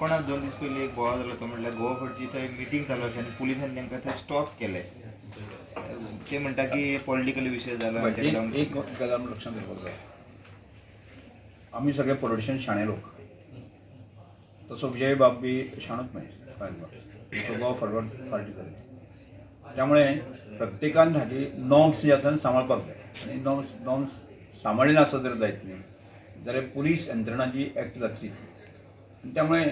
काणकोणात 2 दीस पयलीं एक बोवाळ जालो तो म्हणल्यार गोवा फडची थंय मिटींग चालू आशिल्ली आनी पुलिसांनी तांकां थंय स्टॉप केलें. ते म्हणटा की पॉलिटिकल विशय जालो हाचे लागून. एक गजाल लक्षात घेवपाक जाय, आमी सगळे पॉलिटिशियन शाणे लोक. तसो विजय बाब बी शाणूच मनीस, तो गोवा फॉरवर्ड पार्टी जाली. त्यामुळे प्रत्येकान हाची नॉर्म्स जे आसा सांबाळपाक जाय आनी नॉर्म्स सांबाळिना आसत जर जायत न्ही जाल्यार पुलीस यंत्रणाची ॲक्ट जातलीच. त्यामुळे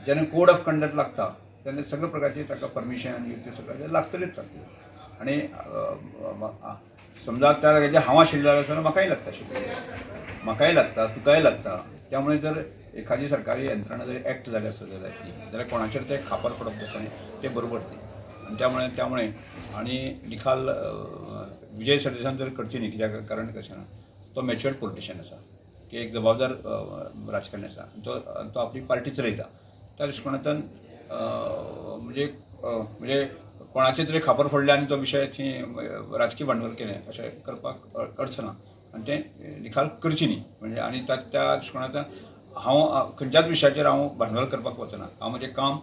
जेन्ना कोड ऑफ कंडक्ट लागता तेन्ना सगळे प्रकारचे ताका परमिशन आनी ते सगळें लागतलेच लागतले. आनी समजा त्या जाग्याचेर हांव आशिल्लो जाल्यार म्हाकाय लागता आशिल्लें, म्हाकाय लागता, तुकाय लागता. त्यामुळे जर एखादी सरकारी यंत्रणा जर ॲक्ट जाली आसत जायतली जाल्यार कोणाचेर ते खापर पडप आसा ते बरोबर न्ही. आणि त्यामुळे आणि निखाल विजय सरदेसाईन जर करची न्ही, कित्याक कारण कशें ना, तो मॅच्युअर्ड पॉलिटिशियन आसा, की एक जबाबदार राजकारणी आसा, तो आपली पार्टी चलयता. त्या दृश्टिकोनांतल्यान म्हणजे कोणाचे तरी खापर फोडले आनी तो विशय थंय राजकीय भांडवल केलें अशें करपाक अर्थ ना. आनी तें निखाल करची न्ही. म्हणजे आनी त्या दृश्टिकोनांतल्यान हांव खंयच्याच विशयाचेर हांव भांडवल करपाक वचना. हांव म्हजें काम,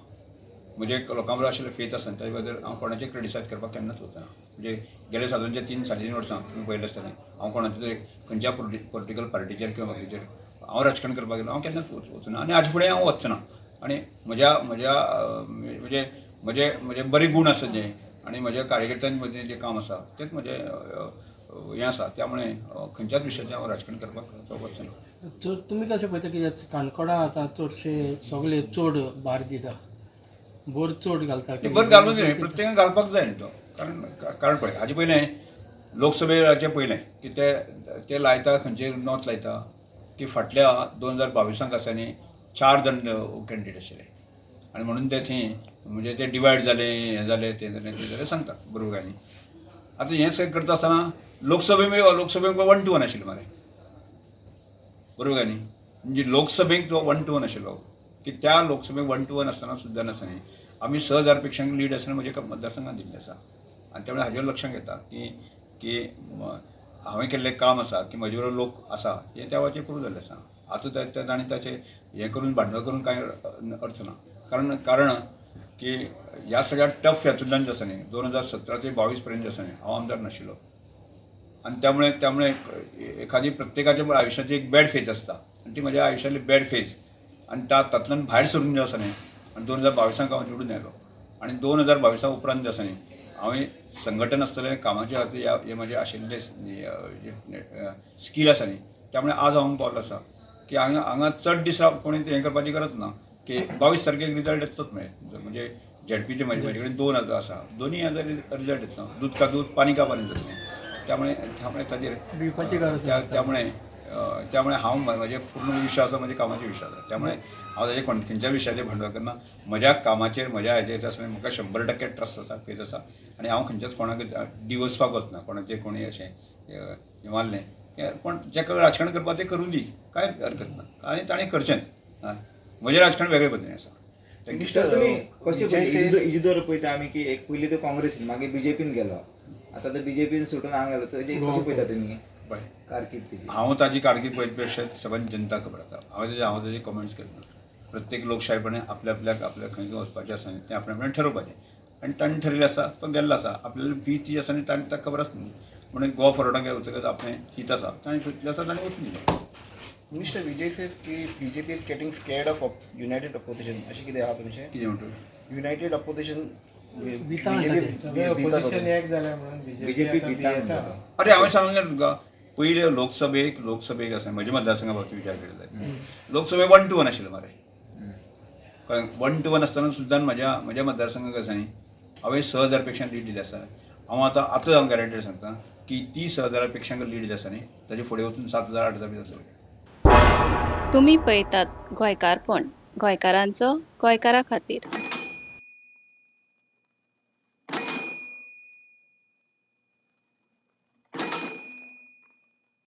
म्हणजे लोकां बरोबर आशिल्लें फेथ आसा ताजे बद्दल हांव कोणाचें क्रिटिसायज करपाक केन्नाच वचना. म्हणजे गेले सादारणचे 3-3.5 वर्सां तुमी पळयलें आसतलें हांव कोणाच्या तरी खंयच्या पॉलिटिकल पार्टीचेर किंवा बाकीचेर हांव राजकारण करपाक गेलो हांव केन्नाच वचना आनी हाजे फुडें हांव वचना. आनी म्हज्या म्हजे बरे गूण आसा जे आनी म्हज्या कार्यकर्त्यां मदीं जें काम आसा तेंच म्हजें हें आसा. त्यामुळे खंयच्याच विशयाचें हांव राजकारण करपाक वचना. तुमी कशें पळयता की काणकोणा आतां चडशे सगळे चड भार दिता, बोर चड घालता. बरं घालूं जाय, प्रत्येकान घालपाक जाय न्ही तो. कारण पळय हाजे पयलें लोकसभेचे पयलें की ते लायता खंयचेर नॉत लायता की फाटल्या 2022 आसा 4 जण कॅन्डिडेट आशिल्ले आनी म्हणून ते थंय म्हणजे ते डिवायड जाले, हें जालें ते जालें सांगता बरोबर काय न्ही. आतां हें सगळें करता आसतना लोकसभेक 1 to 1 आशिल्लें मरे, बरोबर काय न्ही. म्हणजे लोकसभेक जो 1 to 1 आशिल्लो की त्या लोकसभेक 1 to 1 आसतना सुद्दां आसा न्ही आमी 6,000 पेक्षा लीड आसतना म्हज्या मतदारसंघात दिल्लें आसा. आनी त्यामुळे हाजेर लक्षांत घेता की हांवें केल्लें काम आसा की म्हजे बरोबर लोक आसा हें त्या वेळाचेर प्रूव जाल्लें आसा. आतां तांणी ताचें हें करून भांडवल करून कांय अर्थ ना. कारण की ह्या सगळ्या टफ हातूंतल्यान जे आसा न्ही 2017 ते 22 पर्यंत जे आसा न्ही हांव आमदार नाशिल्लो. आनी त्यामुळे एखादी प्रत्येकाच्या आयुश्याची एक बॅड फेज आसता आनी ती म्हज्या आयुश्यांतली बॅड फेज आनी तातूंतल्यान भायर सरून जे आसा न्ही आनी 2022 हांव निवडून आयलो. आनी 2022 उपरांत जे आसा न्ही हांवें संघटन आसतलें कामाचे खातीर हे म्हजे आशिल्ले स्कील आसा न्ही त्यामुळे आज हांव पावलो आसा की हांगा चड दीस कोणी हें करपाची गरज ना की 22 तारखेक रिजल्ट येतोच म्हणजे झेडपीचे म्हजे कडेन 2 आसा, दोनूय हाजो रिजल्ट येता. दूध का दूध पानी का पानी जातलें. त्यामुळे ताजेर त्यामुळे हांव म्हजे पूर्ण विश्वास आसा म्हज्या कामाचेर विश्वास आसा. त्यामुळे हांव ताजे खंयच्या विशयाचेर भांडवल करना. म्हज्या कामाचेर म्हज्या हाचेर आसा म्हाका 100% ट्रस्ट आसा, फेथ आसा आनी हांव खंयच्याच कोणाक डिवोर्सपाक वचना. कोणाचें कोणी अशें हें मारलें कोण जेका राजकारण करपाक तें करूं दी, कांय हरकत ना आनी ताणें करचेंच. म्हजें राजकारण वेगळे पद्दतीन आसा. तुम्ही कशें इजिदोर पळयता आमी की एक पयलीं तो काँग्रेसीन मागीर बीजेपीन गेलो, आतां तो बीजेपीन सुटून हांगा गेलो, कशें पळयता तुमी कारकीर्द? हांव ताजी कारकीर्द पळयत पेक्षा सगळ्यांनी जनता खबर आसा. हांव ताजे कमेंट्स करना. प्रत्येक लोकशायपणे आपल्याक खंय वचपाचें आसा तें आपणें ठरोवपाचें आनी ताणें ठरयलें आसा तो गेल्लो आसा. आपल्याली फी ती आसा न्ही ताका खबर आसता न्ही म्हणून गोवा फॉरवर्डाक वचतकच आपणें हित आसा ताणें सुटलें आसा ताणें वचून दिलें. Mr. Vijay says ki BJP is getting scared of united opposition. अशी कितें आहा तुमचें? कितें म्हणटा युनायटेड ऑपोजिशन ऑपोजिशन एक जाल्या म्हणून बीजेपी अरे हांवें सांगलें तुका पयले लोकसभेक आसा म्हज्या मतदारसंघा बाबतींत विचार केलो जाय. लोकसभेक 1 to 1 आशिल्लो मरे. कळ्ळें? 1 to 1 आसतना सुद्दां म्हज्या मतदारसंघाक आसा न्ही हांवें 6,000 पेक्षा लीड दिली आसा. हांव आतां हांव गॅरंटी सांगता की ती 6,000 पेक्षा लीड जी आसा न्ही ताजे फुडें वचून 7,000-8,000 बी जातलो. तुम्ही पळयतात गोंयकारपण, गोंयकारांचो गोंयकारा खातीर.